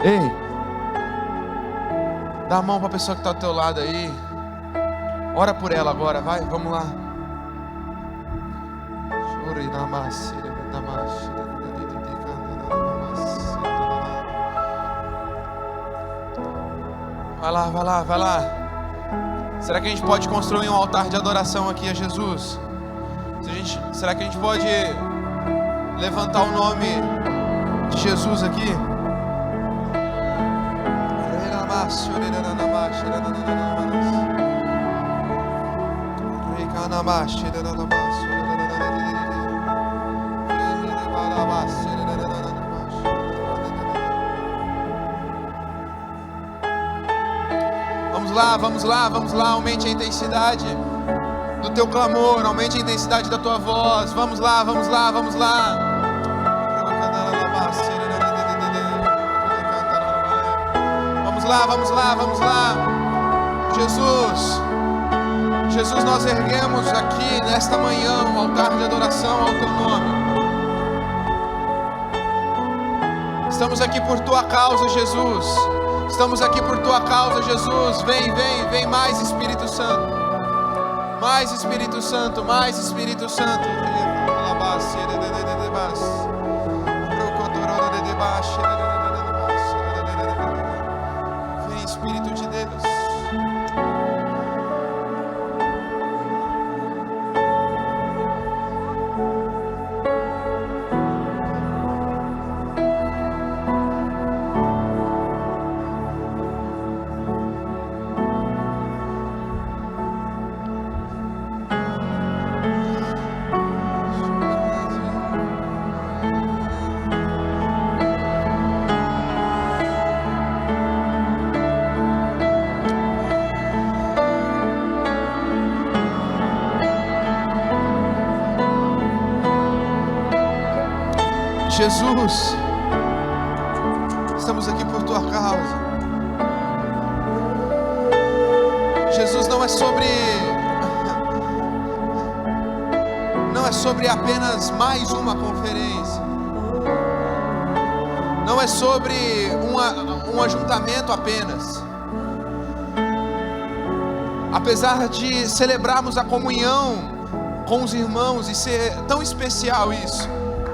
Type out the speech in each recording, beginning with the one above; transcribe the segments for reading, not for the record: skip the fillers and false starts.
Ei, dá a mão para a pessoa que está ao teu lado aí. Ora por ela agora, vai, vamos lá. Vai lá, vai lá, vai lá. Será que a gente pode construir um altar de adoração aqui a Jesus? Será que a gente pode levantar o nome de Jesus aqui? Vamos lá, vamos lá, vamos lá. Aumente a intensidade do teu clamor, aumente a intensidade da tua voz. Vamos lá, vamos lá, vamos lá. Vamos lá, vamos lá, vamos lá. Jesus, nós erguemos aqui nesta manhã um altar de adoração ao teu nome. Estamos aqui por tua causa, Jesus. Estamos aqui por tua causa, Jesus. Vem, vem, vem mais Espírito Santo. Mais Espírito Santo, mais Espírito Santo. Vem Espírito de Deus. Jesus, estamos aqui por tua causa. Jesus, não é sobre apenas mais uma conferência, não é sobre um ajuntamento apenas. Apesar de celebrarmos a comunhão com os irmãos e ser tão especial isso,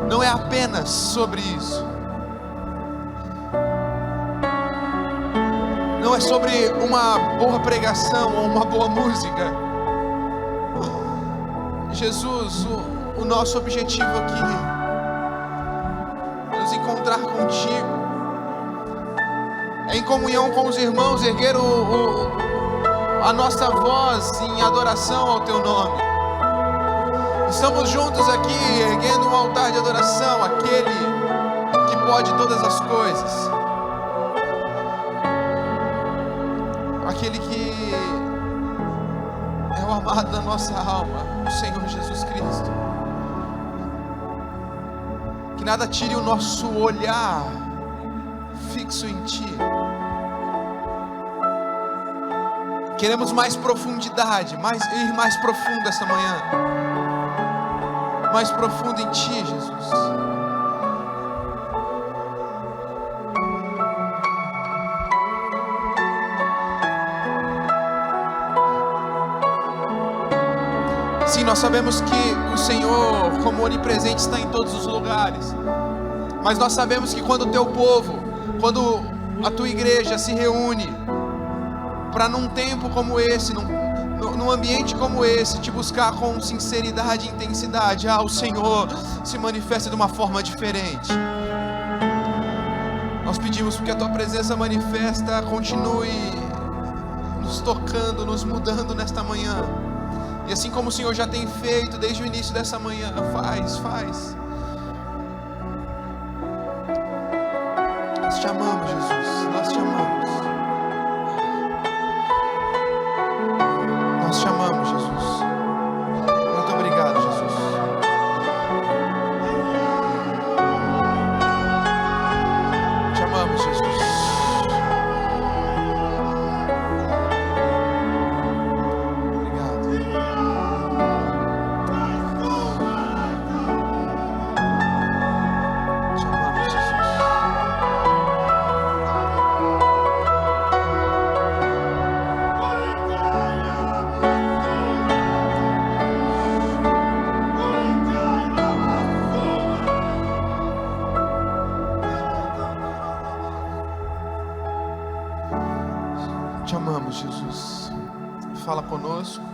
não é apenas sobre isso. Não é sobre uma boa pregação ou uma boa música. Jesus, o nosso objetivo aqui é nos encontrar contigo, é em comunhão com os irmãos erguer a nossa voz em adoração ao teu nome. Estamos juntos aqui, erguendo um altar de adoração, aquele que pode todas as coisas, aquele que é o amado da nossa alma, o Senhor Jesus Cristo. Que nada tire o nosso olhar fixo em Ti. Queremos mais profundidade, ir mais profundo essa manhã. Mais profundo em Ti, Jesus. Sim, nós sabemos que o Senhor, como onipresente, está em todos os lugares. Mas nós sabemos que quando o Teu povo, quando a Tua igreja se reúne para num tempo como esse, num ambiente como esse, te buscar com sinceridade e intensidade, o Senhor se manifesta de uma forma diferente. Nós pedimos que a Tua presença manifesta continue nos tocando, nos mudando nesta manhã. E assim como o Senhor já tem feito desde o início dessa manhã, faz. Nós te amamos, Jesus, nós te amamos. Nós te amamos, Jesus. Muito obrigado, Jesus. Te amamos, Jesus. Obrigado. Te amamos, Jesus. fala conosco.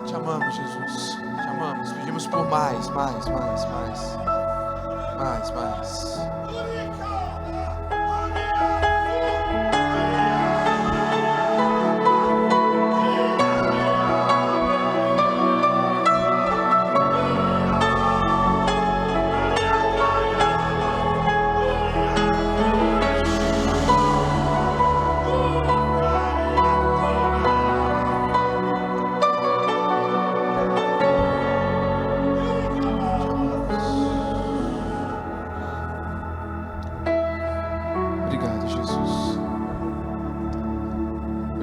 Te amamos, Jesus. Te amamos. Pedimos por mais.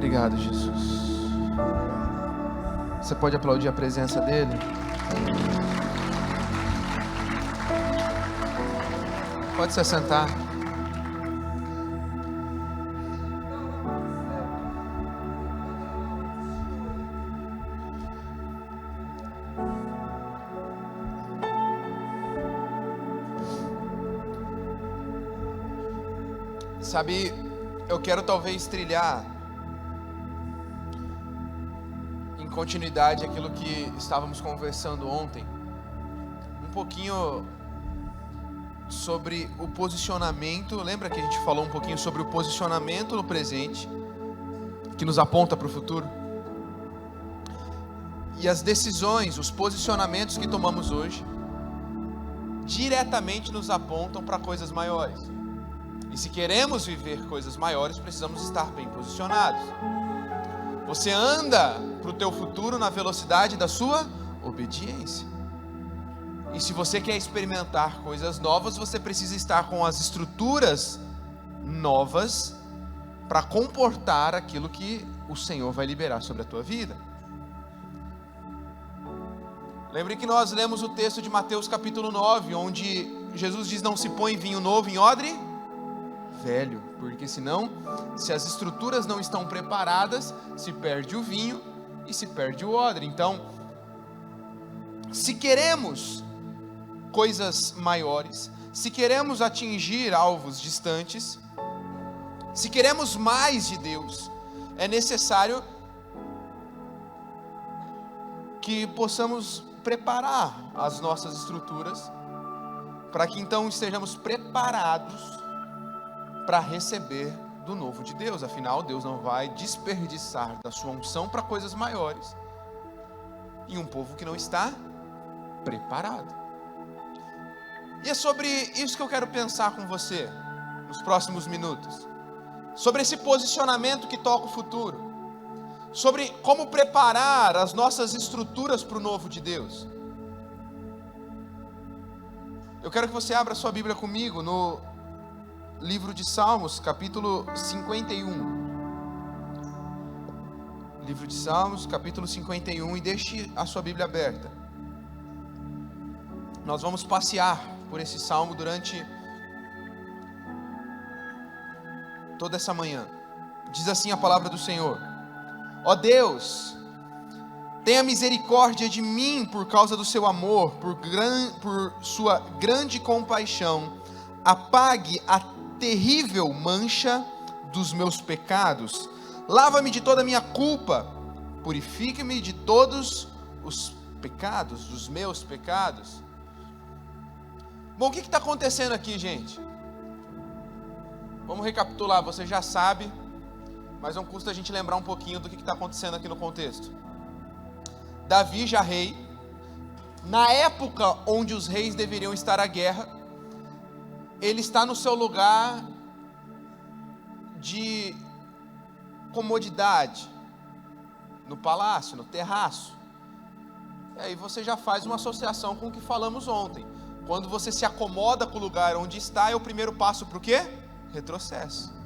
Obrigado, Jesus. Você pode aplaudir a presença dele? Pode se assentar. Sabe, eu quero talvez trilhar em continuidade aquilo que estávamos conversando ontem, um pouquinho sobre o posicionamento. Lembra que a gente falou um pouquinho sobre o posicionamento no presente, que nos aponta para o futuro? E as decisões, os posicionamentos que tomamos hoje, diretamente nos apontam para coisas maiores. E se queremos viver coisas maiores, precisamos estar bem posicionados. Você anda para o teu futuro na velocidade da sua obediência. E se você quer experimentar coisas novas, você precisa estar com as estruturas novas para comportar aquilo que o Senhor vai liberar sobre a tua vida. Lembre que nós lemos o texto de Mateus capítulo 9, onde Jesus diz: não se põe vinho novo em odre velho, porque senão, se as estruturas não estão preparadas, se perde o vinho e se perde o odre. Então, se queremos coisas maiores, se queremos atingir alvos distantes, se queremos mais de Deus, é necessário que possamos preparar as nossas estruturas, para que então estejamos preparados para receber do novo de Deus. Afinal, Deus não vai desperdiçar da sua unção para coisas maiores em um povo que não está preparado. E é sobre isso que eu quero pensar com você nos próximos minutos, sobre esse posicionamento que toca o futuro, sobre como preparar as nossas estruturas para o novo de Deus. Eu quero que você abra sua Bíblia comigo no livro de Salmos, capítulo 51. Livro de Salmos, capítulo 51, e deixe a sua Bíblia aberta. Nós vamos passear por esse salmo durante toda essa manhã. Diz assim a palavra do Senhor: ó Deus, tenha misericórdia de mim por causa do seu amor, por sua grande compaixão. Apague a terrível mancha dos meus pecados. Lava-me de toda a minha culpa. Purifique-me de todos os pecados, dos meus pecados. Bom, o que está acontecendo aqui, gente? Vamos recapitular. Você já sabe, mas não custa a gente lembrar um pouquinho do que está acontecendo aqui no contexto. Davi, já rei, na época onde os reis deveriam estar à guerra, ele está no seu lugar de comodidade, no palácio, no terraço. E aí você já faz uma associação com o que falamos ontem. Quando você se acomoda com o lugar onde está, é o primeiro passo para o quê? Retrocesso.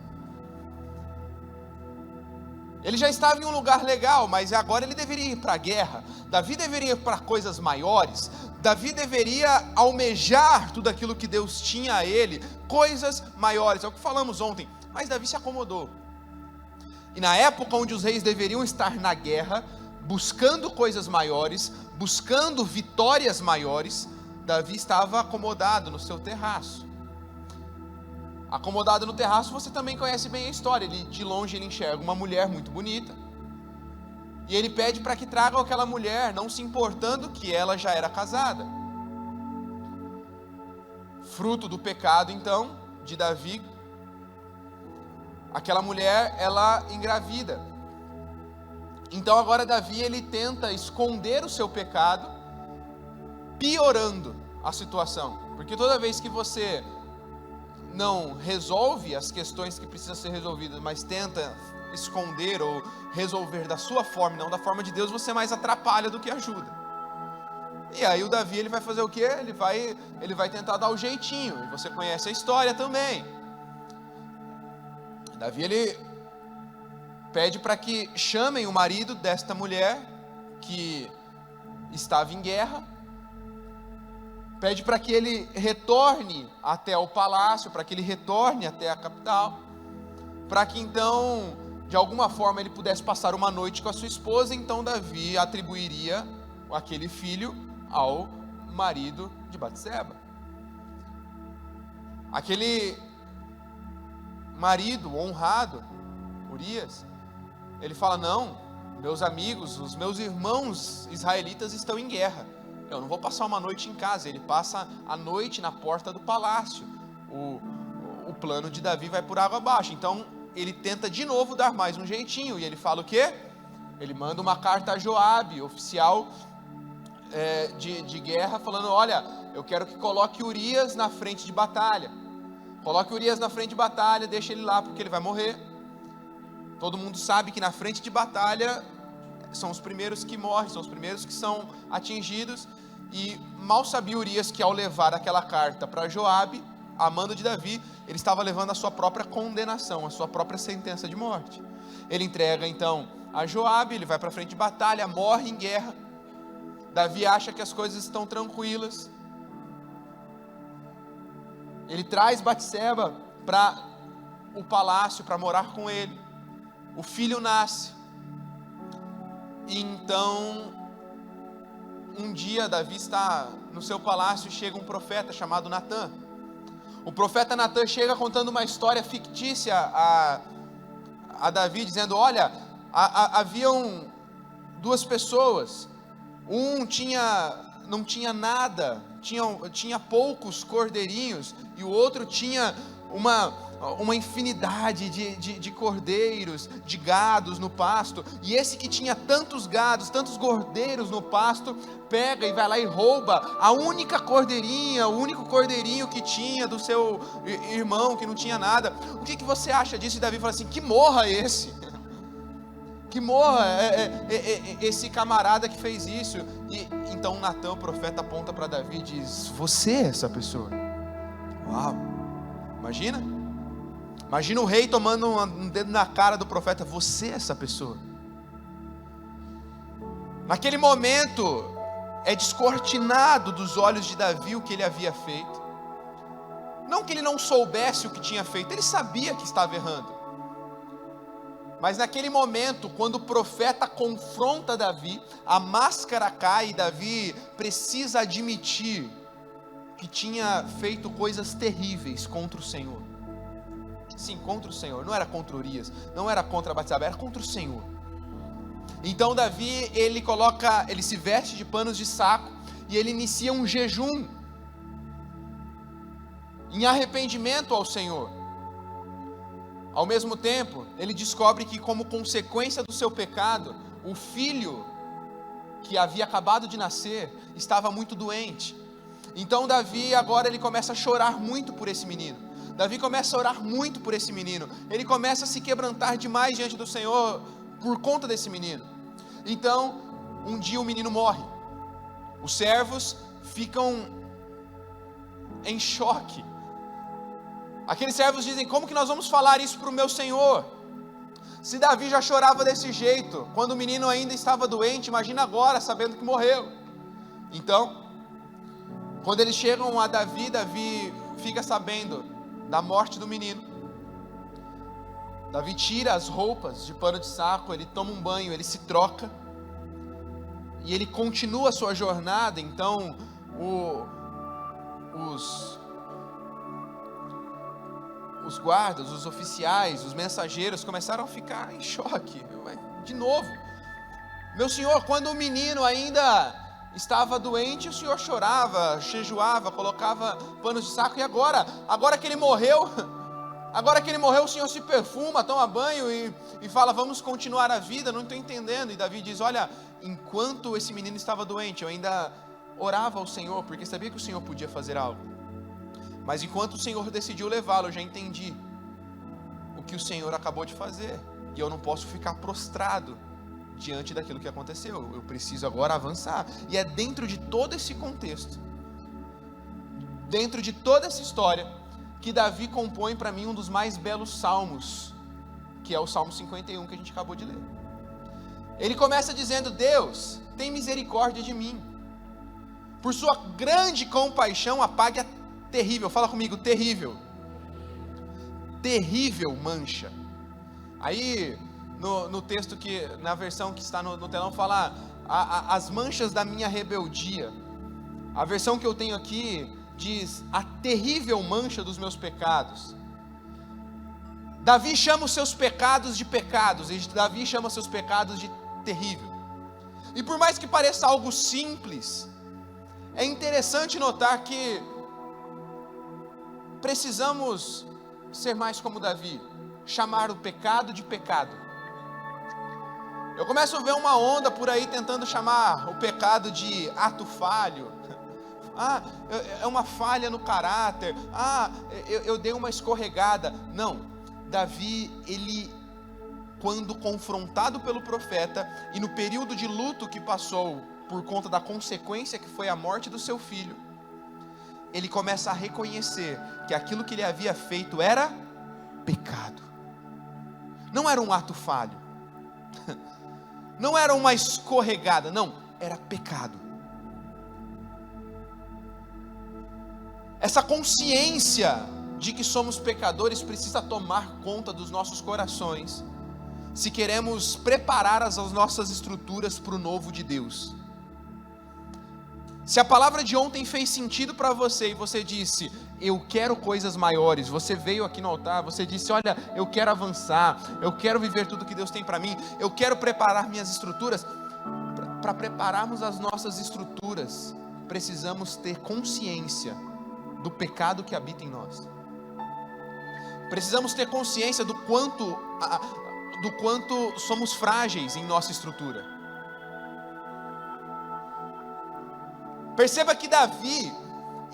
Ele já estava em um lugar legal, mas agora ele deveria ir para a guerra. Davi deveria ir para coisas maiores. Davi deveria almejar tudo aquilo que Deus tinha a ele, coisas maiores, é o que falamos ontem. Mas Davi se acomodou. E na época onde os reis deveriam estar na guerra, buscando coisas maiores, buscando vitórias maiores, Davi estava acomodado no seu terraço. Acomodado no terraço, você também conhece bem a história. De longe ele enxerga uma mulher muito bonita, E ele pede para que tragam aquela mulher, não se importando que ela já era casada. Fruto do pecado, então, de Davi, aquela mulher, ela engravida. Então agora Davi, ele tenta esconder o seu pecado, piorando a situação. Porque toda vez que você não resolve as questões que precisam ser resolvidas, mas tenta esconder ou resolver da sua forma, não da forma de Deus, você mais atrapalha do que ajuda. E aí o Davi, ele vai fazer o quê? Ele vai tentar dar o jeitinho, e você conhece a história também. Davi, ele pede para que chamem o marido desta mulher que estava em guerra, pede para que ele retorne até o palácio, para que ele retorne até a capital, para que então, de alguma forma, ele pudesse passar uma noite com a sua esposa. Então Davi atribuiria aquele filho ao marido de Batseba. Aquele marido honrado, Urias, ele fala: não, meus amigos, os meus irmãos israelitas estão em guerra, eu não vou passar uma noite em casa. Ele passa a noite na porta do palácio. O plano de Davi vai por água abaixo. Então ele tenta de novo dar mais um jeitinho, e ele fala o quê? Ele manda uma carta a Joabe, oficial de guerra, falando: olha, eu quero que coloque Urias na frente de batalha. Coloque Urias na frente de batalha, deixa ele lá porque ele vai morrer. Todo mundo sabe que na frente de batalha são os primeiros que morrem, são os primeiros que são atingidos. E mal sabia Urias que ao levar aquela carta para Joabe, a mando de Davi, ele estava levando a sua própria condenação, a sua própria sentença de morte. Ele entrega então a Joabe, ele vai para a frente de batalha, morre em guerra. Davi acha que as coisas estão tranquilas. Ele traz Batseba para o palácio para morar com ele. O filho nasce. E então, um dia Davi está no seu palácio e chega um profeta chamado Natã. O profeta Natã chega contando uma história fictícia a Davi, dizendo: olha, haviam duas pessoas. Um não tinha nada, tinha poucos cordeirinhos, e o outro tinha uma infinidade de cordeiros, de gados no pasto. E esse que tinha tantos gados, tantos cordeiros no pasto, pega e vai lá e rouba a única cordeirinha, o único cordeirinho que tinha do seu irmão, que não tinha nada. O que você acha disso? E Davi fala assim: que morra esse, que morra esse camarada que fez isso. E então Natã, o profeta, aponta para Davi e diz: você é essa pessoa. Uau, imagina o rei tomando um dedo na cara do profeta: você é essa pessoa. Naquele momento é descortinado dos olhos de Davi o que ele havia feito. Não que ele não soubesse o que tinha feito, ele sabia que estava errando. Mas naquele momento, quando o profeta confronta Davi, a máscara cai e Davi precisa admitir que tinha feito coisas terríveis contra o Senhor. Sim, contra o Senhor. Não era contra Urias, não era contra Batseba, era contra o Senhor. Então Davi, ele se veste de panos de saco e ele inicia um jejum em arrependimento ao Senhor. Ao mesmo tempo, ele descobre que, como consequência do seu pecado, o filho que havia acabado de nascer estava muito doente. Então Davi agora ele começa a chorar muito por esse menino. Davi começa a orar muito por esse menino. Ele começa a se quebrantar demais diante do Senhor por conta desse menino. Então, um dia o menino morre. Os servos ficam em choque. Aqueles servos dizem: como que nós vamos falar isso para o meu senhor? Se Davi já chorava desse jeito quando o menino ainda estava doente, imagina agora, sabendo que morreu. Então, quando eles chegam a Davi, Davi fica sabendo da morte do menino. Davi tira as roupas de pano de saco, ele toma um banho, ele se troca e ele continua a sua jornada. Então os guardas, os oficiais, os mensageiros começaram a ficar em choque. De novo, Meu senhor, quando o menino ainda estava doente, o senhor chorava, jejuava, colocava panos de saco, e agora que ele morreu, o senhor se perfuma, toma banho e fala, vamos continuar a vida, não estou entendendo. E Davi diz, olha, enquanto esse menino estava doente, eu ainda orava ao Senhor, porque sabia que o Senhor podia fazer algo, mas enquanto o Senhor decidiu levá-lo, eu já entendi o que o Senhor acabou de fazer, e eu não posso ficar prostrado diante daquilo que aconteceu, eu preciso agora avançar. E é dentro de todo esse contexto, dentro de toda essa história, que Davi compõe para mim um dos mais belos salmos, que é o Salmo 51 que a gente acabou de ler. Ele começa dizendo, Deus, tem misericórdia de mim, por sua grande compaixão apague a terrível, fala comigo, terrível mancha. Aí no texto, que na versão que está no telão, fala as manchas da minha rebeldia. A versão que eu tenho aqui diz a terrível mancha dos meus pecados. Davi chama os seus pecados de pecados, e Davi chama os seus pecados de terrível. E por mais que pareça algo simples, é interessante notar que precisamos ser mais como Davi, chamar o pecado de pecado. Eu começo a ver uma onda por aí tentando chamar o pecado de ato falho. É uma falha no caráter. Eu dei uma escorregada. Não, Davi, ele, quando confrontado pelo profeta, e no período de luto que passou por conta da consequência que foi a morte do seu filho, ele começa a reconhecer que aquilo que ele havia feito era pecado. Não era um ato falho, não era uma escorregada, não, era pecado. Essa consciência de que somos pecadores precisa tomar conta dos nossos corações, se queremos preparar as nossas estruturas para o novo de Deus. Se a palavra de ontem fez sentido para você e você disse, eu quero coisas maiores, você veio aqui no altar, você disse, olha, eu quero avançar, eu quero viver tudo que Deus tem para mim, eu quero preparar minhas estruturas. Para prepararmos as nossas estruturas, precisamos ter consciência do pecado que habita em nós. Precisamos ter consciência do quanto somos frágeis em nossa estrutura. Perceba que Davi,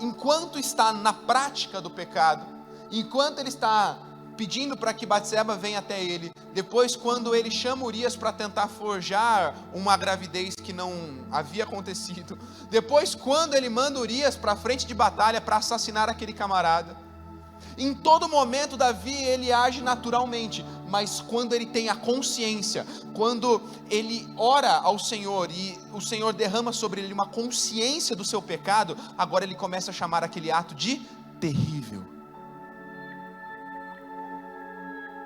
enquanto está na prática do pecado, enquanto ele está pedindo para que Batseba venha até ele, depois quando ele chama Urias para tentar forjar uma gravidez que não havia acontecido, depois quando ele manda Urias para a frente de batalha para assassinar aquele camarada, em todo momento Davi ele age naturalmente, mas quando ele tem a consciência, quando ele ora ao Senhor e o Senhor derrama sobre ele uma consciência do seu pecado, agora ele começa a chamar aquele ato de terrível.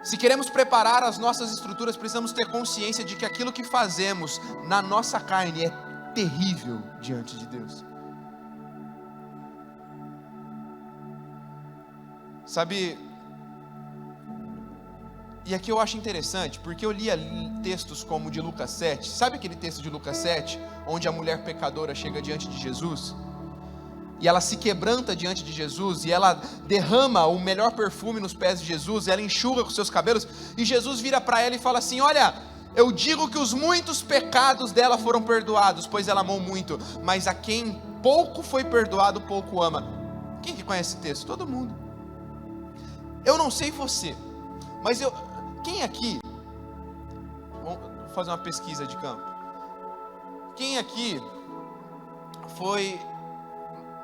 Se queremos preparar as nossas estruturas, precisamos ter consciência de que aquilo que fazemos na nossa carne é terrível diante de Deus. Sabe, e aqui eu acho interessante, porque eu lia textos como o de Lucas 7, sabe aquele texto de Lucas 7, onde a mulher pecadora chega diante de Jesus, e ela se quebranta diante de Jesus, e ela derrama o melhor perfume nos pés de Jesus, e ela enxuga com seus cabelos, e Jesus vira para ela e fala assim, olha, eu digo que os muitos pecados dela foram perdoados, pois ela amou muito, mas a quem pouco foi perdoado, pouco ama. Quem que conhece esse texto? Todo mundo. Eu não sei você, mas quem aqui, vamos fazer uma pesquisa de campo, quem aqui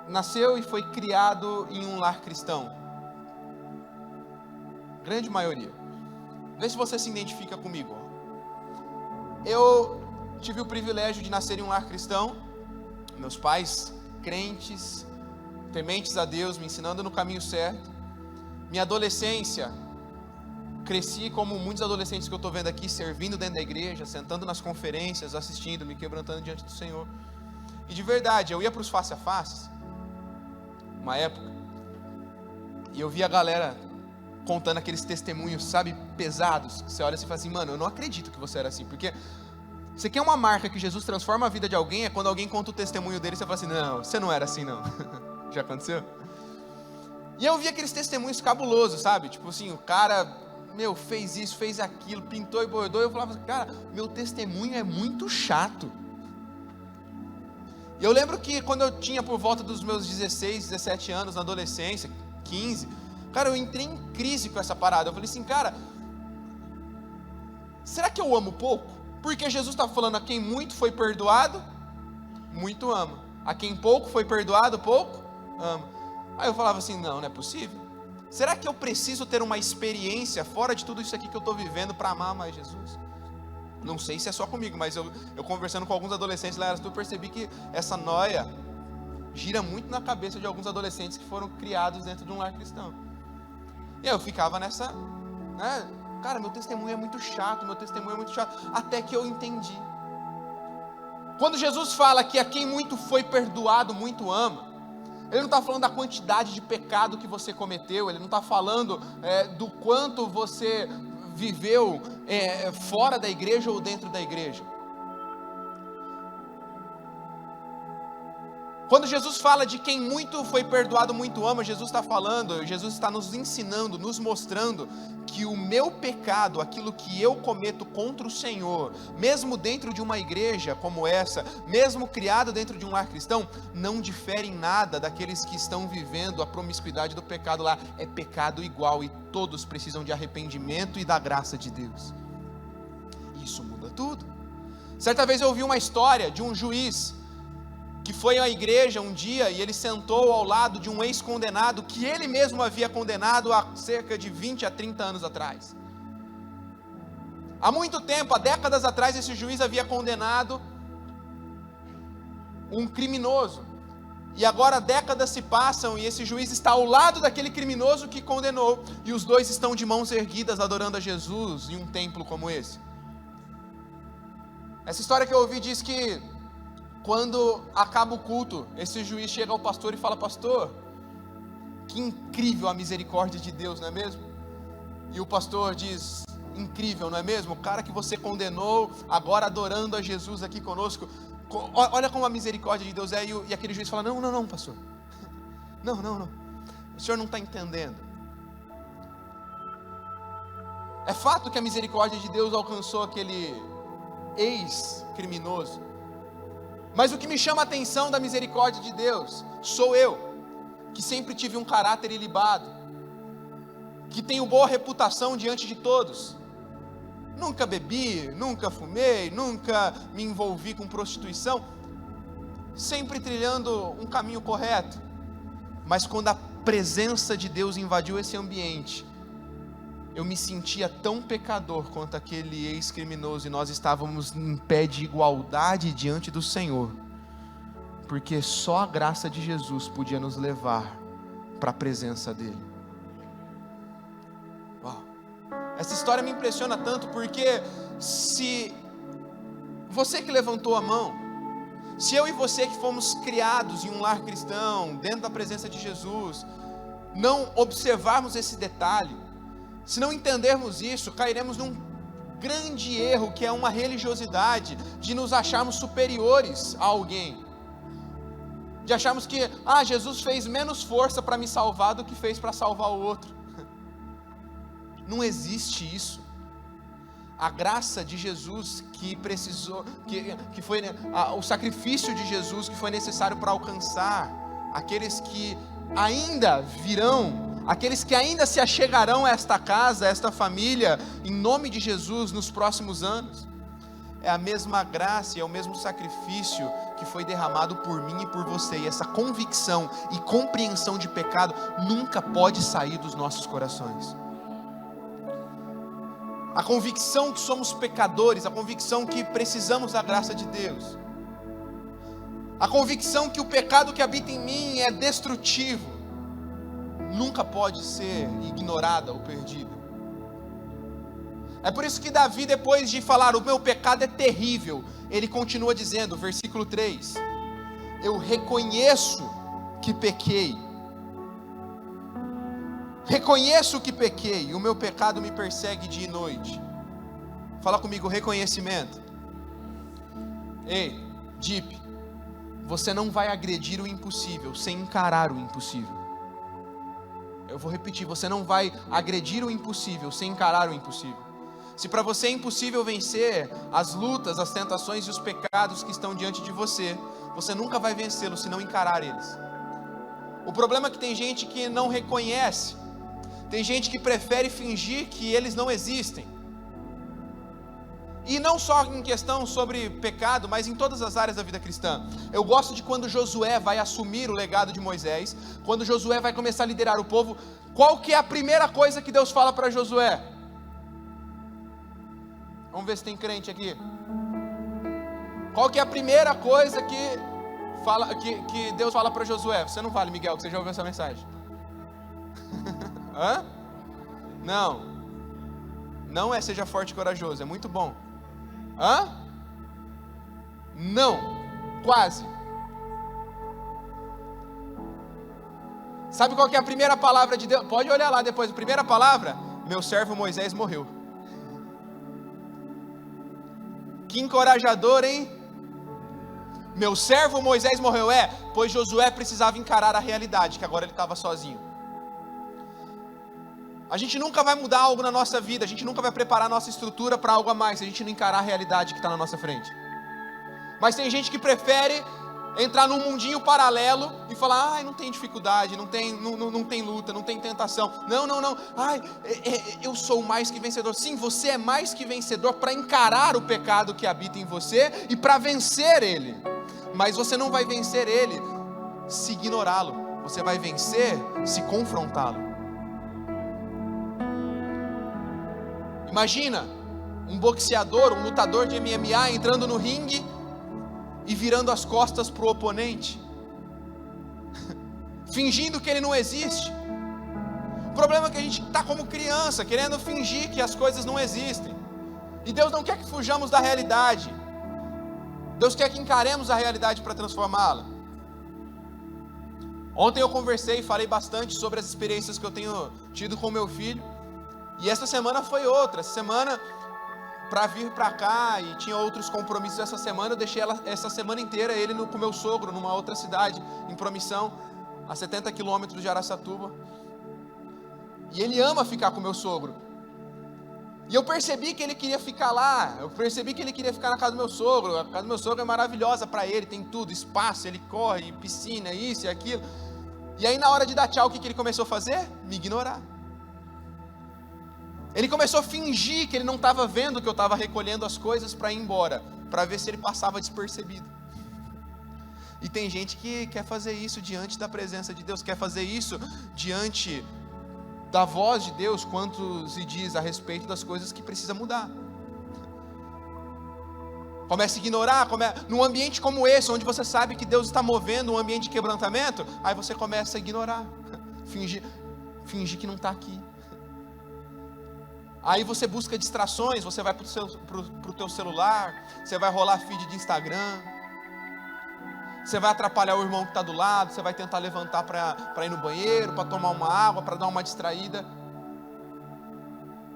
nasceu e foi criado em um lar cristão? Grande maioria. Vê se você se identifica comigo. Eu tive o privilégio de nascer em um lar cristão, meus pais crentes, tementes a Deus, me ensinando no caminho certo. Minha adolescência, cresci como muitos adolescentes que eu estou vendo aqui, servindo dentro da igreja, sentando nas conferências, assistindo, me quebrantando diante do Senhor. E de verdade, eu ia para os face a face, uma época, e eu via a galera contando aqueles testemunhos, sabe, pesados, que você olha assim e fala assim, mano, eu não acredito que você era assim, porque Você quer uma marca que Jesus transforma a vida de alguém? É quando alguém conta o testemunho dele e você fala assim, não, você não era assim não. Já aconteceu? E eu vi aqueles testemunhos cabulosos, sabe? Tipo assim, o cara, fez isso, fez aquilo, pintou e bordou. Eu falava assim, cara, meu testemunho é muito chato. E eu lembro que quando eu tinha por volta dos meus 16, 17 anos, na adolescência, 15, cara, eu entrei em crise com essa parada. Eu falei assim, cara, será que eu amo pouco? Porque Jesus está falando, a quem muito foi perdoado, muito ama. A quem pouco foi perdoado, pouco ama. Aí eu falava assim, não é possível. Será que eu preciso ter uma experiência fora de tudo isso aqui que eu estou vivendo para amar mais Jesus? Não sei se é só comigo, mas eu conversando com alguns adolescentes lá, eu percebi que essa noia gira muito na cabeça de alguns adolescentes que foram criados dentro de um lar cristão. E aí eu ficava nessa, né? Cara, meu testemunho é muito chato, até que eu entendi. Quando Jesus fala que a quem muito foi perdoado, muito ama, Ele não está falando da quantidade de pecado que você cometeu, Ele não está falando do quanto você viveu fora da igreja ou dentro da igreja. Quando Jesus fala de quem muito foi perdoado, muito ama, Jesus está nos ensinando, nos mostrando que o meu pecado, aquilo que eu cometo contra o Senhor, mesmo dentro de uma igreja como essa, mesmo criado dentro de um lar cristão, não difere em nada daqueles que estão vivendo a promiscuidade do pecado lá. É pecado igual e todos precisam de arrependimento e da graça de Deus. Isso muda tudo. Certa vez eu ouvi uma história de um juiz que foi à igreja um dia e ele sentou ao lado de um ex-condenado que ele mesmo havia condenado há cerca de 20 a 30 anos atrás. Há muito tempo, há décadas atrás, esse juiz havia condenado um criminoso. E agora décadas se passam e esse juiz está ao lado daquele criminoso que condenou. E os dois estão de mãos erguidas adorando a Jesus em um templo como esse. Essa história que eu ouvi diz que quando acaba o culto, esse juiz chega ao pastor e fala: pastor, que incrível a misericórdia de Deus, não é mesmo? E o pastor diz: incrível, não é mesmo? O cara que você condenou, agora adorando a Jesus aqui conosco. Olha como a misericórdia de Deus é. E aquele juiz fala: não, pastor, não, o senhor não está entendendo. É fato que a misericórdia de Deus alcançou aquele ex-criminoso, mas o que me chama a atenção da misericórdia de Deus sou eu, que sempre tive um caráter ilibado, que tenho boa reputação diante de todos. Nunca bebi, nunca fumei, nunca me envolvi com prostituição, sempre trilhando um caminho correto. Mas quando a presença de Deus invadiu esse ambiente, eu me sentia tão pecador quanto aquele ex-criminoso, e nós estávamos em pé de igualdade diante do Senhor, porque só a graça de Jesus podia nos levar para a presença dEle. Uau. Essa história me impressiona tanto, porque se você que levantou a mão, se eu e você que fomos criados em um lar cristão, dentro da presença de Jesus, não observarmos esse detalhe, se não entendermos isso, cairemos num grande erro, que é uma religiosidade, de nos acharmos superiores a alguém, de acharmos que, Jesus fez menos força para me salvar do que fez para salvar o outro. Não existe isso. A graça de Jesus que precisou, que foi o sacrifício de Jesus que foi necessário para alcançar aqueles que ainda virão, aqueles que ainda se achegarão a esta casa, a esta família, em nome de Jesus, nos próximos anos, é a mesma graça e é o mesmo sacrifício que foi derramado por mim e por você. E essa convicção e compreensão de pecado nunca pode sair dos nossos corações. A convicção que somos pecadores, a convicção que precisamos da graça de Deus, a convicção que o pecado que habita em mim é destrutivo, nunca pode ser ignorada ou perdida. É por isso que Davi, depois de falar: o meu pecado é terrível, ele continua dizendo, versículo 3: eu reconheço que pequei, e o meu pecado me persegue dia e noite. Fala comigo: reconhecimento. Ei, Deep, você não vai agredir o impossível sem encarar o impossível. Eu vou repetir, você não vai agredir o impossível sem encarar o impossível. Se para você é impossível vencer as lutas, as tentações e os pecados que estão diante de você, você nunca vai vencê-los se não encarar eles. O problema é que tem gente que não reconhece, tem gente que prefere fingir que eles não existem. E não só em questão sobre pecado, mas em todas as áreas da vida cristã. Eu gosto de quando Josué vai assumir o legado de Moisés, quando Josué vai começar a liderar o povo, qual que é a primeira coisa que Deus fala para Josué? Vamos ver se tem crente aqui. Qual que é a primeira coisa que Deus fala para Josué? Você não vale, Miguel, que você já ouviu essa mensagem. Hã? Não é seja forte e corajoso, é muito bom. Hã? Não, quase. Sabe qual que é a primeira palavra de Deus? Pode olhar lá depois, a primeira palavra: meu servo Moisés morreu. Que encorajador, hein? Meu servo Moisés morreu, pois Josué precisava encarar a realidade, que agora ele estava sozinho. A gente nunca vai mudar algo na nossa vida, a gente nunca vai preparar a nossa estrutura para algo a mais, se a gente não encarar a realidade que está na nossa frente. Mas tem gente que prefere entrar num mundinho paralelo e falar, ai, não tem dificuldade, não tem luta, não tem tentação. Não, ai, eu sou mais que vencedor. Sim, você é mais que vencedor para encarar o pecado que habita em você e para vencer ele. Mas você não vai vencer ele se ignorá-lo, você vai vencer se confrontá-lo. Imagina um boxeador, um lutador de MMA entrando no ringue e virando as costas para o oponente, fingindo que ele não existe. O problema é que a gente está como criança, querendo fingir que as coisas não existem. E Deus não quer que fujamos da realidade. Deus quer que encaremos a realidade para transformá-la. Ontem eu conversei e falei bastante sobre as experiências que eu tenho tido com meu filho. E essa semana foi outra. Essa semana, para vir para cá, e tinha outros compromissos essa semana, eu deixei essa semana inteira ele com meu sogro, numa outra cidade, em Promissão, a 70 quilômetros de Araçatuba. E ele ama ficar com meu sogro. E eu percebi que ele queria ficar lá, eu percebi que ele queria ficar na casa do meu sogro. A casa do meu sogro é maravilhosa para ele, tem tudo, espaço, ele corre, piscina, isso e aquilo. E aí na hora de dar tchau, o que ele começou a fazer? Me ignorar. Ele começou a fingir que ele não estava vendo que eu estava recolhendo as coisas para ir embora, para ver se ele passava despercebido. E tem gente que quer fazer isso diante da presença de Deus, quer fazer isso diante da voz de Deus, quanto se diz a respeito das coisas que precisa mudar. Começa a ignorar, num ambiente como esse, onde você sabe que Deus está movendo um ambiente de quebrantamento, aí você começa a ignorar, fingir que não está aqui. Aí você busca distrações, você vai para o teu celular, você vai rolar feed de Instagram, você vai atrapalhar o irmão que está do lado, você vai tentar levantar para ir no banheiro, para tomar uma água, para dar uma distraída.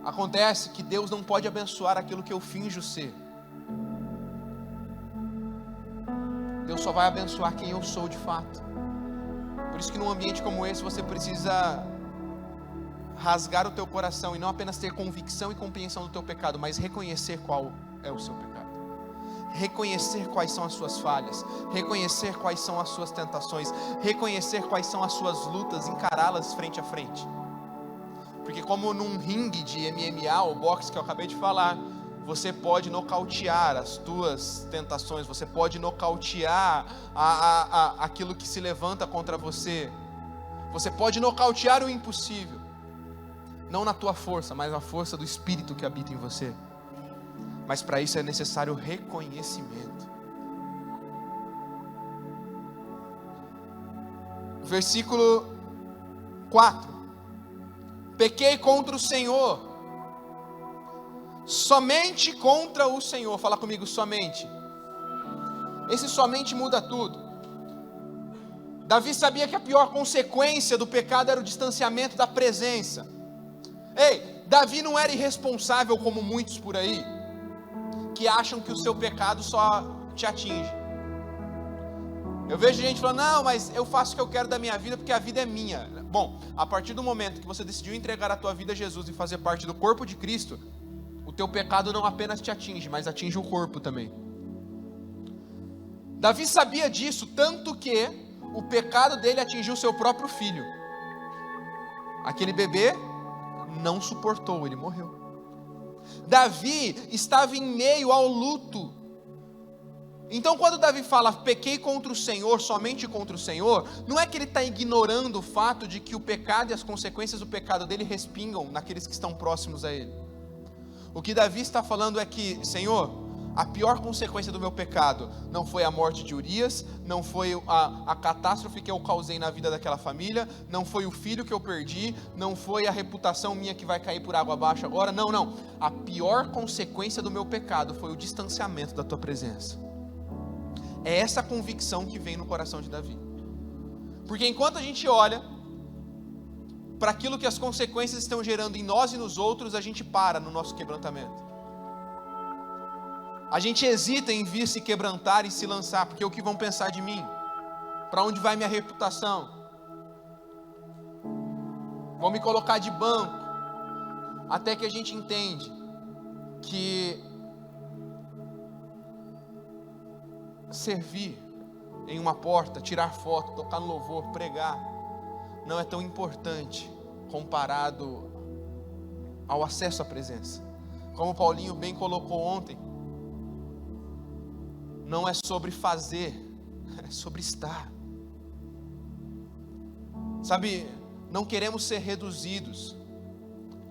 Acontece que Deus não pode abençoar aquilo que eu finjo ser. Deus só vai abençoar quem eu sou de fato. Por isso que num ambiente como esse você precisa rasgar o teu coração e não apenas ter convicção e compreensão do teu pecado, mas reconhecer qual é o seu pecado. Reconhecer quais são as suas falhas, reconhecer quais são as suas tentações, reconhecer quais são as suas lutas, encará-las frente a frente. Porque como num ringue de MMA ou boxe que eu acabei de falar, você pode nocautear as tuas tentações, você pode nocautear aquilo que se levanta contra você, você pode nocautear o impossível, não na tua força, mas na força do Espírito que habita em você. Mas para isso é necessário reconhecimento. Versículo 4: pequei contra o Senhor, somente contra o Senhor. Fala comigo, somente. Esse somente muda tudo. Davi sabia que a pior consequência do pecado era o distanciamento da presença. Ei, Davi não era irresponsável como muitos por aí, que acham que o seu pecado só te atinge. Eu vejo gente falando, não, mas eu faço o que eu quero da minha vida porque a vida é minha. Bom, a partir do momento que você decidiu entregar a tua vida a Jesus e fazer parte do corpo de Cristo, o teu pecado não apenas te atinge, mas atinge o corpo também. Davi sabia disso, tanto que o pecado dele atingiu seu próprio filho. Aquele bebê não suportou, ele morreu. Davi estava em meio ao luto. Então quando Davi fala, pequei contra o Senhor, somente contra o Senhor, não é que ele está ignorando o fato de que o pecado e as consequências do pecado dele respingam naqueles que estão próximos a ele. O que Davi está falando é que, Senhor, a pior consequência do meu pecado não foi a morte de Urias, não foi a catástrofe que eu causei na vida daquela família, não foi o filho que eu perdi, não foi a reputação minha que vai cair por água abaixo agora, não. A pior consequência do meu pecado foi o distanciamento da tua presença. É essa convicção que vem no coração de Davi. Porque enquanto a gente olha para aquilo que as consequências estão gerando em nós e nos outros, a gente para no nosso quebrantamento. A gente hesita em vir se quebrantar e se lançar, porque o que vão pensar de mim? Para onde vai minha reputação? Vão me colocar de banco. Até que a gente entende que servir em uma porta, tirar foto, tocar no louvor, pregar, não é tão importante comparado ao acesso à presença. Como o Paulinho bem colocou ontem, não é sobre fazer, é sobre estar. Sabe, não queremos ser reduzidos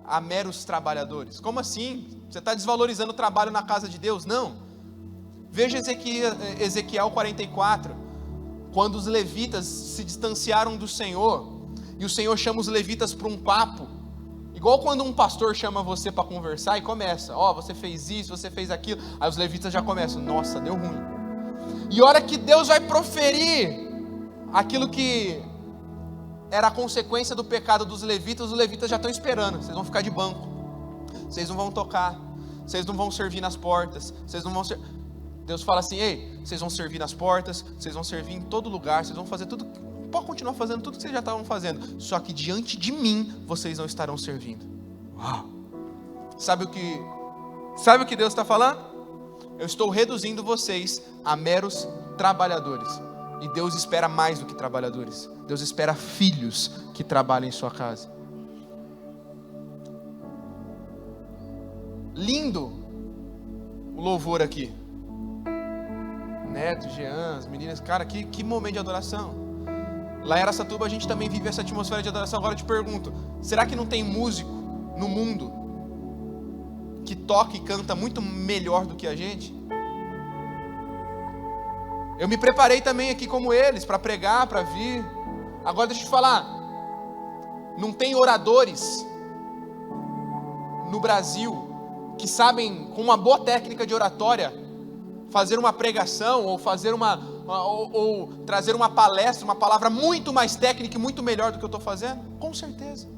a meros trabalhadores. Como assim? Você está desvalorizando o trabalho na casa de Deus? Não. Veja Ezequiel 44, quando os levitas se distanciaram do Senhor, e o Senhor chama os levitas para um papo, igual quando um pastor chama você para conversar e começa, você fez isso, você fez aquilo, aí os levitas já começam, nossa, deu ruim. E a hora que Deus vai proferir aquilo que era a consequência do pecado dos levitas, os levitas já estão esperando, vocês vão ficar de banco, vocês não vão tocar, vocês não vão servir nas portas, vocês não vão ser... Deus fala assim, ei, vocês vão servir nas portas, vocês vão servir em todo lugar, vocês vão fazer tudo, pode continuar fazendo tudo que vocês já estavam fazendo, só que diante de mim, vocês não estarão servindo. Uau! Sabe o que Deus está falando? Eu estou reduzindo vocês a meros trabalhadores. E Deus espera mais do que trabalhadores. Deus espera filhos que trabalhem em sua casa. Lindo o louvor aqui. Neto, Jean, as meninas, cara, que momento de adoração. Lá em Araçatuba a gente também vive essa atmosfera de adoração. Agora eu te pergunto, será que não tem músico no mundo que toca e canta muito melhor do que a gente? Eu me preparei também aqui como eles, para pregar, para vir. Agora deixa eu te falar, não tem oradores no Brasil que sabem, com uma boa técnica de oratória, fazer uma pregação, ou fazer ou trazer uma palestra, uma palavra muito mais técnica e muito melhor do que eu estou fazendo? Com certeza.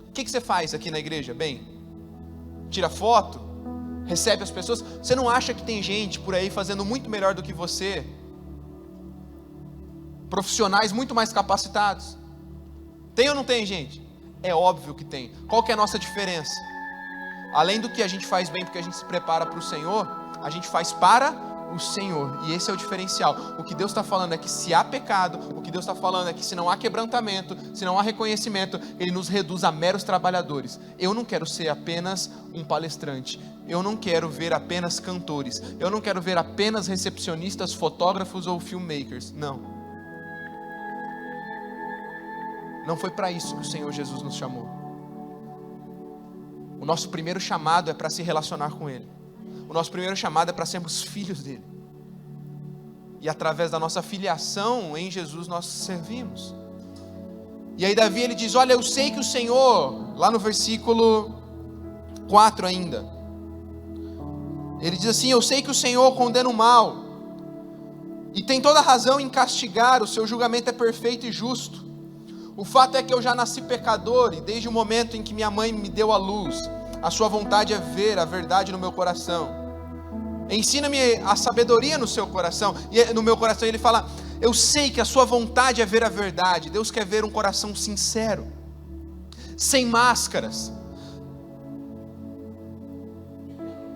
O que você faz aqui na igreja? Bem, tira foto, recebe as pessoas. Você não acha que tem gente por aí fazendo muito melhor do que você? Profissionais muito mais capacitados? Tem ou não tem, gente? É óbvio que tem. Qual que é a nossa diferença? Além do que a gente faz bem porque a gente se prepara para o Senhor, a gente faz para o Senhor, e esse é o diferencial. O que Deus está falando é que se há pecado, o que Deus está falando é que se não há quebrantamento, se não há reconhecimento, Ele nos reduz a meros trabalhadores. Eu não quero ser apenas um palestrante, eu não quero ver apenas cantores, eu não quero ver apenas recepcionistas, fotógrafos ou filmmakers, não. Não foi para isso que o Senhor Jesus nos chamou. O nosso primeiro chamado é para se relacionar com Ele. O nosso primeiro chamado é para sermos filhos dele. E através da nossa filiação em Jesus nós servimos. E aí Davi ele diz, olha, eu sei que o Senhor, lá no versículo 4 ainda, ele diz assim, eu sei que o Senhor condena o mal, e tem toda razão em castigar, o seu julgamento é perfeito e justo. O fato é que eu já nasci pecador, e desde o momento em que minha mãe me deu à luz, a sua vontade é ver a verdade no meu coração. Ensina-me a sabedoria no seu coração. E no meu coração ele fala: eu sei que a sua vontade é ver a verdade. Deus quer ver um coração sincero, sem máscaras.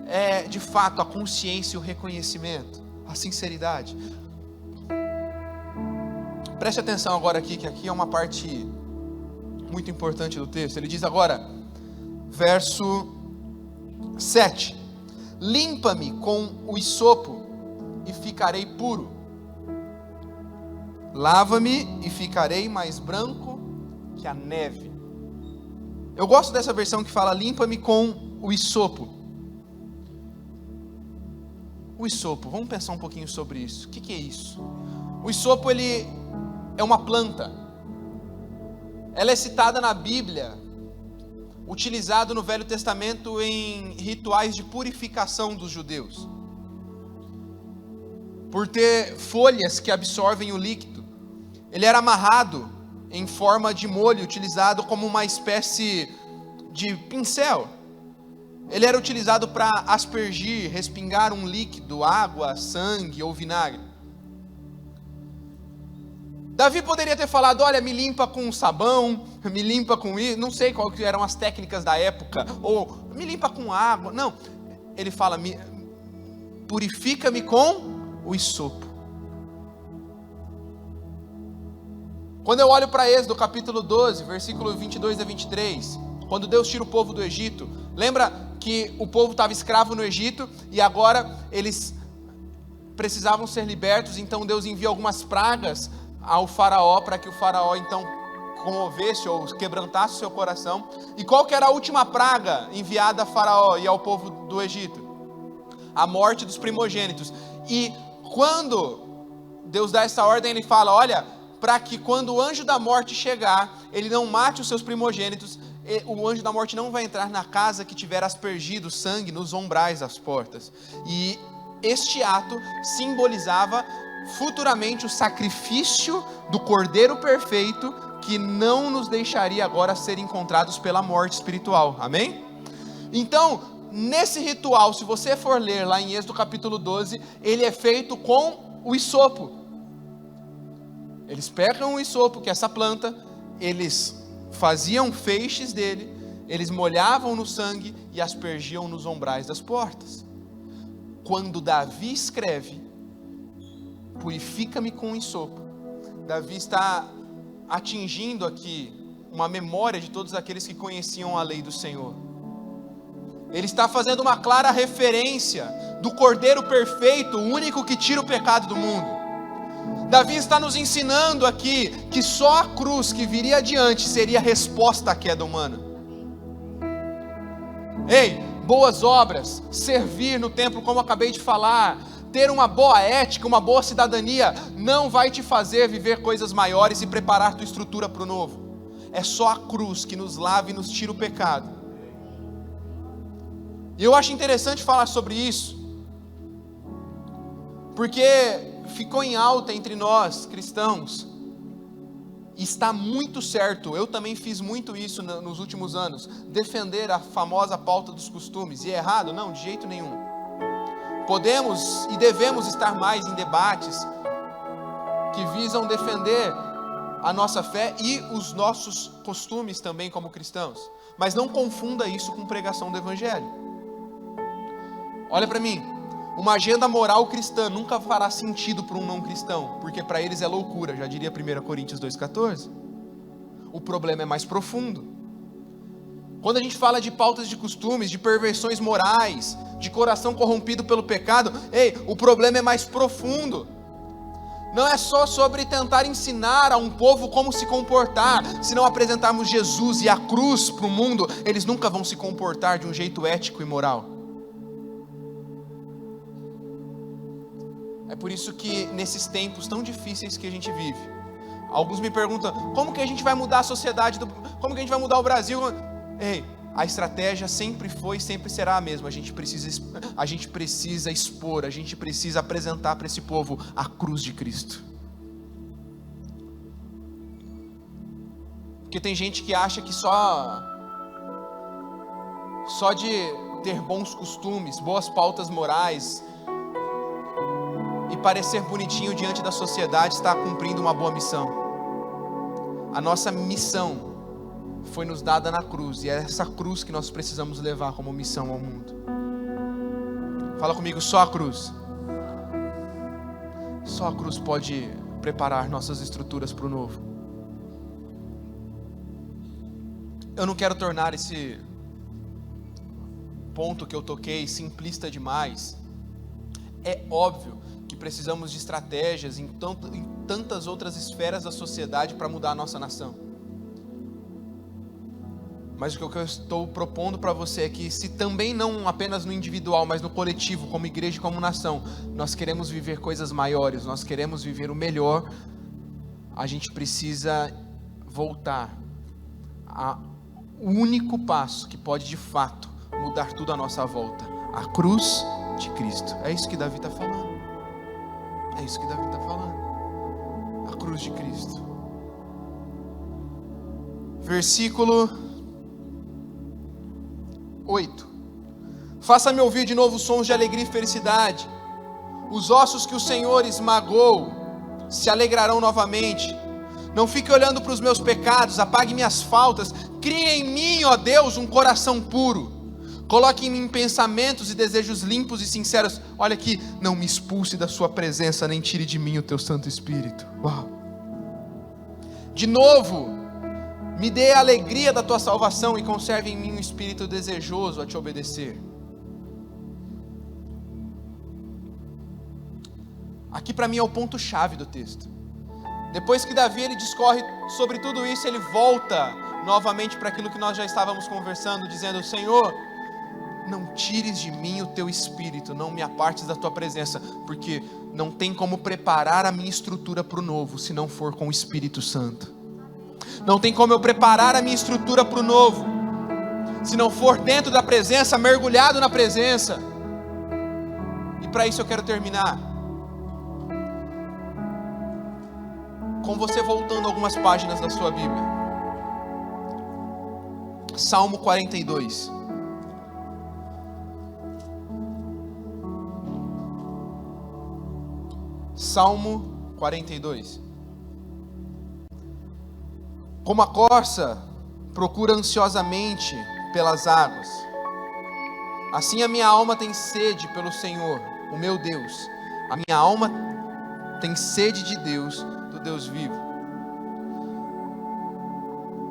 É de fato a consciência e o reconhecimento, a sinceridade. Preste atenção agora aqui, que aqui é uma parte muito importante do texto. Ele diz agora, verso 7: limpa-me com o hisopo e ficarei puro. Lava-me e ficarei mais branco que a neve. Eu gosto dessa versão que fala: limpa-me com o hisopo. O hisopo, vamos pensar um pouquinho sobre isso. O que é isso? O hisopo, ele é uma planta. Ela é citada na Bíblia, utilizado no Velho Testamento em rituais de purificação dos judeus, por ter folhas que absorvem o líquido. Ele era amarrado em forma de molho, utilizado como uma espécie de pincel. Ele era utilizado para aspergir, respingar um líquido, água, sangue ou vinagre. Davi poderia ter falado: olha, me limpa com sabão, me limpa com isso, não sei qual que eram as técnicas da época, ou me limpa com água. Não, ele fala: purifica-me com o hisopo. Quando eu olho para Êxodo capítulo 12, versículo 22 a 23, quando Deus tira o povo do Egito, lembra que o povo estava escravo no Egito e agora eles precisavam ser libertos, então Deus envia algumas pragas ao faraó, para que o faraó então comovesse ou quebrantasse o seu coração. E qual que era a última praga enviada a faraó e ao povo do Egito? A morte dos primogênitos. E quando Deus dá essa ordem, ele fala: olha, para que quando o anjo da morte chegar, ele não mate os seus primogênitos, o anjo da morte não vai entrar na casa que tiver aspergido sangue nos umbrais das portas. E este ato simbolizava futuramente o sacrifício do Cordeiro perfeito, que não nos deixaria agora ser encontrados pela morte espiritual, amém? Então, nesse ritual, se você for ler lá em Êxodo capítulo 12, ele é feito com o hisopo. Eles pegam o hisopo, que é essa planta, eles faziam feixes dele, eles molhavam no sangue e aspergiam nos umbrais das portas. Quando Davi escreve: purifica-me com o hisopo, Davi está atingindo aqui uma memória de todos aqueles que conheciam a lei do Senhor. Ele está fazendo uma clara referência do Cordeiro perfeito, o único que tira o pecado do mundo. Davi está nos ensinando aqui que só a cruz que viria adiante seria a resposta à queda humana. Ei, boas obras, servir no templo, como eu acabei de falar, ter uma boa ética, uma boa cidadania, não vai te fazer viver coisas maiores e preparar tua estrutura para o novo. É só a cruz que nos lava e nos tira o pecado. E eu acho interessante falar sobre isso, porque ficou em alta entre nós cristãos, e está muito certo, eu também fiz muito isso nos últimos anos, defender a famosa pauta dos costumes. E é errado? Não, de jeito nenhum. Podemos e devemos estar mais em debates que visam defender a nossa fé e os nossos costumes também como cristãos, mas não confunda isso com pregação do evangelho. Olha para mim, uma agenda moral cristã nunca fará sentido para um não cristão, porque para eles é loucura, já diria 1 Coríntios 2,14. O problema é mais profundo. Quando a gente fala de pautas de costumes, de perversões morais, de coração corrompido pelo pecado, o problema é mais profundo. Não é só sobre tentar ensinar a um povo como se comportar. Se não apresentarmos Jesus e a cruz para o mundo, eles nunca vão se comportar de um jeito ético e moral. É por isso que nesses tempos tão difíceis que a gente vive, alguns me perguntam: como que a gente vai mudar a sociedade, como que a gente vai mudar o Brasil? A estratégia sempre foi e sempre será a mesma. A gente precisa expor, a gente precisa apresentar para esse povo a cruz de Cristo. Porque tem gente que acha que só de ter bons costumes, boas pautas morais, parecer bonitinho diante da sociedade está cumprindo uma boa missão. A nossa missão foi nos dada na cruz, e é essa cruz que nós precisamos levar como missão ao mundo. Fala comigo, só a cruz. Só a cruz pode preparar nossas estruturas para o novo. Eu não quero tornar esse ponto que eu toquei simplista demais. É óbvio que precisamos de estratégias em tantas outras esferas da sociedade para mudar a nossa nação. Mas o que eu estou propondo para você é que, se também não apenas no individual, mas no coletivo, como igreja e como nação, nós queremos viver coisas maiores, nós queremos viver o melhor, a gente precisa voltar ao único passo que pode de fato mudar tudo à nossa volta: a cruz de Cristo. É isso que Davi está falando. É isso que Davi está falando. A cruz de Cristo. Versículo 8. Faça-me ouvir de novo sons de alegria e felicidade. Os ossos que o Senhor esmagou se alegrarão novamente. Não fique olhando para os meus pecados, apague minhas faltas. Crie em mim, ó Deus, um coração puro. Coloque em mim pensamentos e desejos limpos e sinceros. Olha aqui, não me expulse da sua presença, nem tire de mim o teu Santo Espírito. Uau. De novo, me dê a alegria da tua salvação e conserve em mim um espírito desejoso a te obedecer. Aqui para mim é o ponto chave do texto. Depois que Davi ele discorre sobre tudo isso, ele volta novamente para aquilo que nós já estávamos conversando, dizendo: Senhor, não tires de mim o teu espírito, não me apartes da tua presença, porque não tem como preparar a minha estrutura para o novo se não for com o Espírito Santo. Não tem como eu preparar a minha estrutura para o novo se não for dentro da presença, mergulhado na presença. E para isso eu quero terminar com você voltando algumas páginas da sua Bíblia. Salmo 42. Salmo 42. Como a corça procura ansiosamente pelas águas, assim a minha alma tem sede pelo Senhor, o meu Deus. A minha alma tem sede de Deus, do Deus vivo.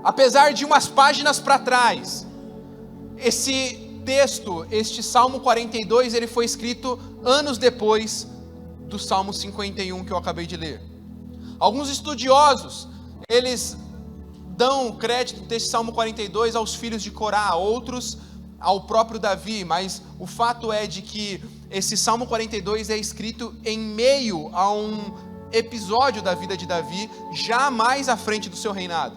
Apesar de umas páginas para trás, esse texto, este Salmo 42, ele foi escrito anos depois do Salmo 51 que eu acabei de ler. Alguns estudiosos, eles dão crédito desse Salmo 42 aos filhos de Corá, outros ao próprio Davi, mas o fato é de que esse Salmo 42 é escrito em meio a um episódio da vida de Davi, já mais à frente do seu reinado.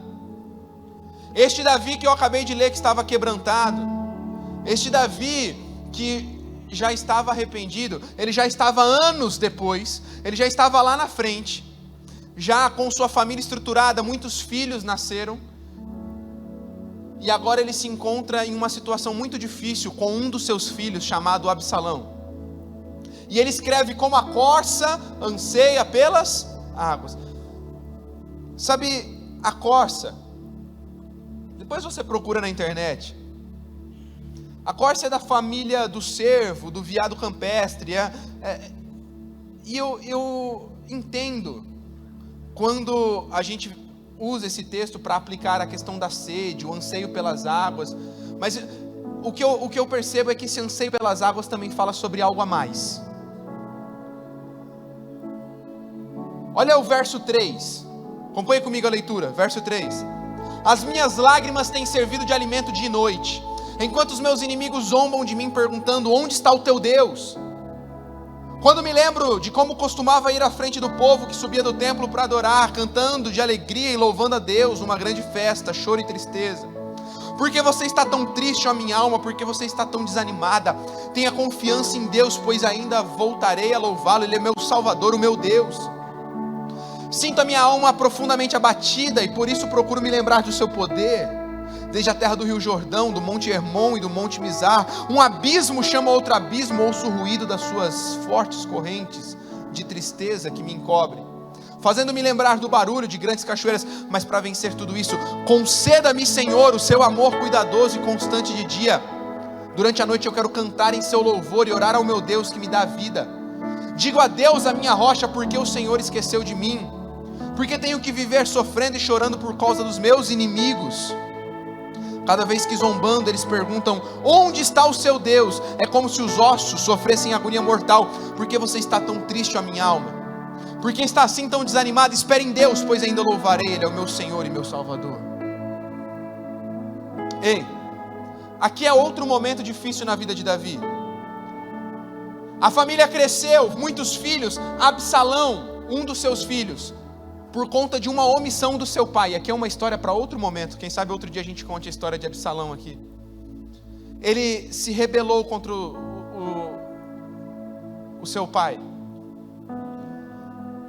Este Davi que eu acabei de ler, que estava quebrantado, este Davi que já estava arrependido, ele já estava anos depois, ele já estava lá na frente, já com sua família estruturada, muitos filhos nasceram, e agora ele se encontra em uma situação muito difícil com um dos seus filhos, chamado Absalão. E ele escreve: como a corça anseia pelas águas. Sabe, a corça, depois você procura na internet, a corça é da família do cervo, do veado campestre, e eu entendo quando a gente usa esse texto para aplicar a questão da sede, o anseio pelas águas, mas o que eu percebo é que esse anseio pelas águas também fala sobre algo a mais. Olha o verso 3, acompanhe comigo a leitura, verso 3: as minhas lágrimas têm servido de alimento dia e noite, enquanto os meus inimigos zombam de mim, perguntando: onde está o teu Deus? Quando me lembro de como costumava ir à frente do povo que subia do templo para adorar, cantando de alegria e louvando a Deus, uma grande festa, choro e tristeza. Por que você está tão triste, ó minha alma? Por que você está tão desanimada? Tenha confiança em Deus, pois ainda voltarei a louvá-lo. Ele é meu Salvador, o meu Deus. Sinto a minha alma profundamente abatida, e por isso procuro me lembrar do seu poder. Desde a terra do rio Jordão, do monte Hermon e do monte Mizar, um abismo chama outro abismo, ouço o ruído das suas fortes correntes. de tristeza que me encobre, fazendo-me lembrar do barulho de grandes cachoeiras. Mas para vencer tudo isso, conceda-me, Senhor, o seu amor cuidadoso e constante de dia. Durante a noite eu quero cantar em seu louvor e orar ao meu Deus que me dá vida. Digo adeus à minha rocha, porque o Senhor esqueceu de mim. Porque tenho que viver sofrendo e chorando por causa dos meus inimigos. Cada vez que zombando eles perguntam: onde está o seu Deus? É como se os ossos sofressem agonia mortal. Por que você está tão triste, a minha alma? Por que está assim tão desanimado? Espere em Deus, pois ainda louvarei. Ele é o meu Senhor e meu Salvador. Ei, aqui é outro momento difícil na vida de Davi. A família cresceu, muitos filhos. Absalão, um dos seus filhos, por conta de uma omissão do seu pai. Aqui é uma história para outro momento. Quem sabe outro dia a gente conte a história de Absalão aqui. Ele se rebelou contra o seu pai.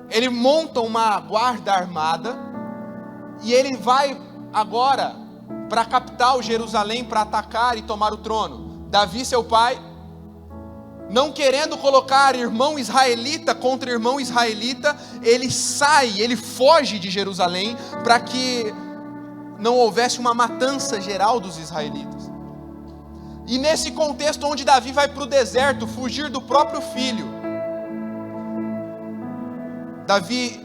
Ele monta uma guarda armada e ele vai agora para a capital, Jerusalém, para atacar e tomar o trono. Davi, seu pai, não querendo colocar irmão israelita contra irmão israelita, ele sai, ele foge de Jerusalém para que não houvesse uma matança geral dos israelitas. E nesse contexto onde Davi vai para o deserto, fugir do próprio filho, Davi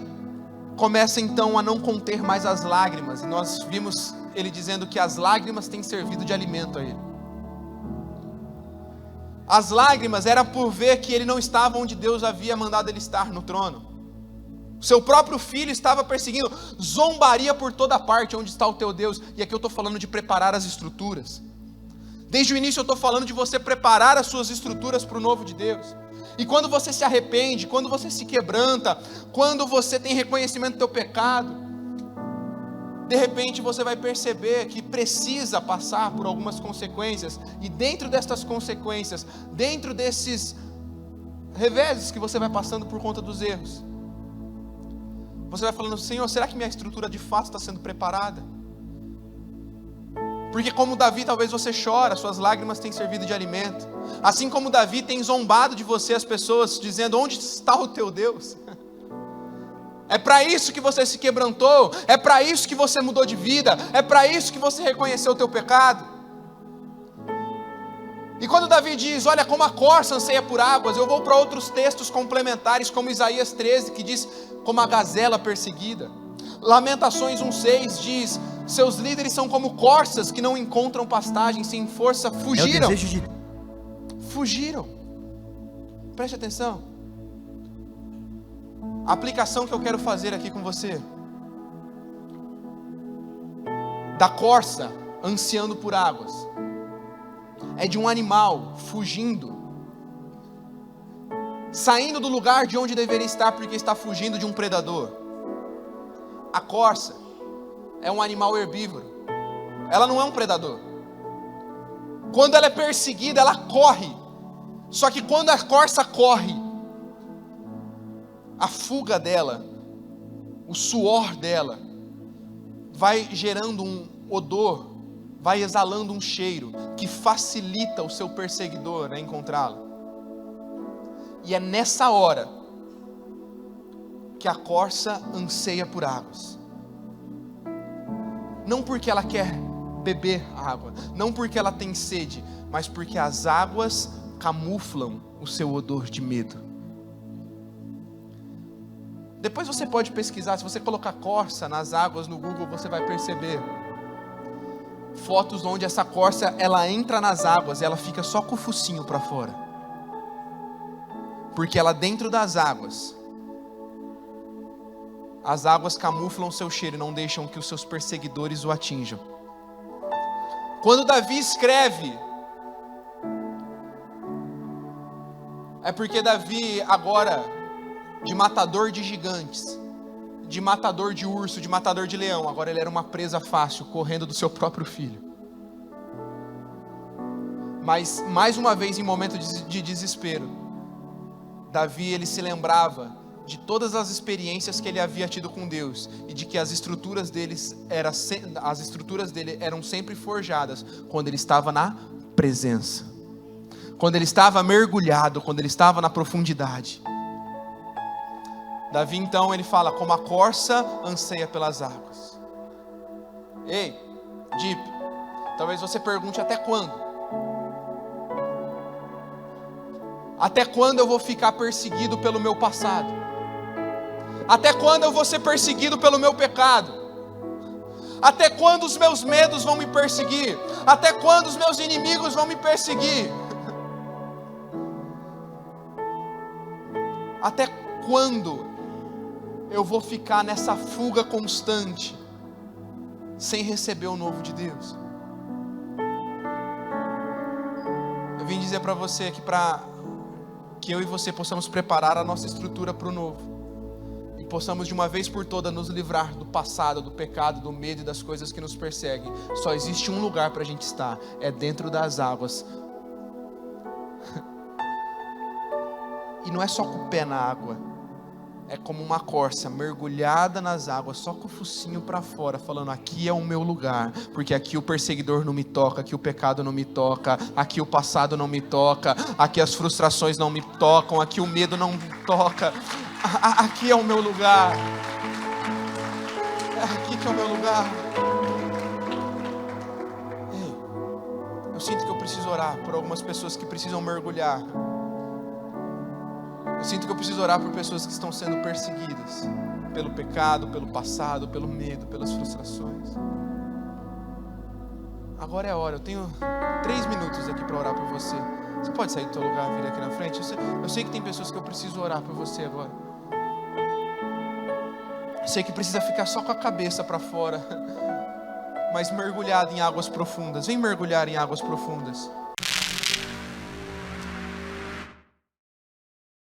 começa então a não conter mais as lágrimas, e nós vimos ele dizendo que as lágrimas têm servido de alimento a ele. As lágrimas eram por ver que ele não estava onde Deus havia mandado ele estar, no trono. Seu próprio filho estava perseguindo, zombaria por toda parte: onde está o teu Deus? E aqui eu estou falando de preparar as estruturas. Desde o início eu estou falando de você preparar as suas estruturas para o novo de Deus. E quando você se arrepende, quando você se quebranta, quando você tem reconhecimento do teu pecado, de repente você vai perceber que precisa passar por algumas consequências. E dentro destas consequências, dentro desses reveses que você vai passando por conta dos erros, você vai falando: Senhor, será que minha estrutura de fato está sendo preparada? Porque como Davi, talvez você chora, suas lágrimas têm servido de alimento. Assim como Davi tem zombado de você as pessoas, dizendo: onde está o teu Deus? É para isso que você se quebrantou, é para isso que você mudou de vida, é para isso que você reconheceu o teu pecado. E quando Davi diz: olha como a corça anseia por águas, eu vou para outros textos complementares, como Isaías 13, que diz: como a gazela perseguida. Lamentações 1,6 diz: seus líderes são como corças que não encontram pastagem, sem força, fugiram. Fugiram. Preste atenção. A aplicação que eu quero fazer aqui com você, da corça ansiando por águas, é de um animal fugindo, saindo do lugar de onde deveria estar, porque está fugindo de um predador. A corça é um animal herbívoro, ela não é um predador. Quando ela é perseguida, ela corre. Só que quando a corça corre, a fuga dela, o suor dela, vai gerando um odor, vai exalando um cheiro, que facilita o seu perseguidor a encontrá-la. E é nessa hora que a corça anseia por águas. Não porque ela quer beber água, não porque ela tem sede, mas porque as águas camuflam o seu odor de medo. Depois você pode pesquisar, se você colocar corça nas águas no Google, você vai perceber fotos onde essa corça, ela entra nas águas e ela fica só com o focinho para fora. Porque ela dentro das águas, as águas camuflam o seu cheiro e não deixam que os seus perseguidores o atinjam. Quando Davi escreve, é porque Davi agora, de matador de gigantes, de matador de urso, de matador de leão, agora ele era uma presa fácil, correndo do seu próprio filho. Mas mais uma vez, em momento de desespero, Davi, ele se lembrava de todas as experiências que ele havia tido com Deus, e de que as estruturas dele eram sempre forjadas quando ele estava na presença, quando ele estava mergulhado, quando ele estava na profundidade. Davi então ele fala, como a corça anseia pelas águas. Ei, Deep, talvez você pergunte até quando? Até quando eu vou ficar perseguido pelo meu passado? Até quando eu vou ser perseguido pelo meu pecado? Até quando os meus medos vão me perseguir? Até quando os meus inimigos vão me perseguir? Até quando eu vou ficar nessa fuga constante, sem receber o novo de Deus? Eu vim dizer para você aqui, que eu e você possamos preparar a nossa estrutura para o novo, e possamos de uma vez por todas nos livrar do passado, do pecado, do medo e das coisas que nos perseguem. Só existe um lugar para a gente estar, é dentro das águas. E não é só com o pé na água, é como uma corça mergulhada nas águas, só com o focinho para fora, falando, aqui é o meu lugar, porque aqui o perseguidor não me toca, aqui o pecado não me toca, aqui o passado não me toca, aqui as frustrações não me tocam, aqui o medo não me toca, aqui é o meu lugar, é aqui que é o meu lugar. Ei, eu sinto que eu preciso orar por algumas pessoas que precisam mergulhar. Eu sinto que eu preciso orar por pessoas que estão sendo perseguidas pelo pecado, pelo passado, pelo medo, pelas frustrações. Agora é a hora, eu tenho 3 minutos aqui para orar por você. Você pode sair do seu lugar e vir aqui na frente? Eu sei que tem pessoas que eu preciso orar por você agora. Eu sei que precisa ficar só com a cabeça para fora, mas mergulhado em águas profundas. Vem mergulhar em águas profundas.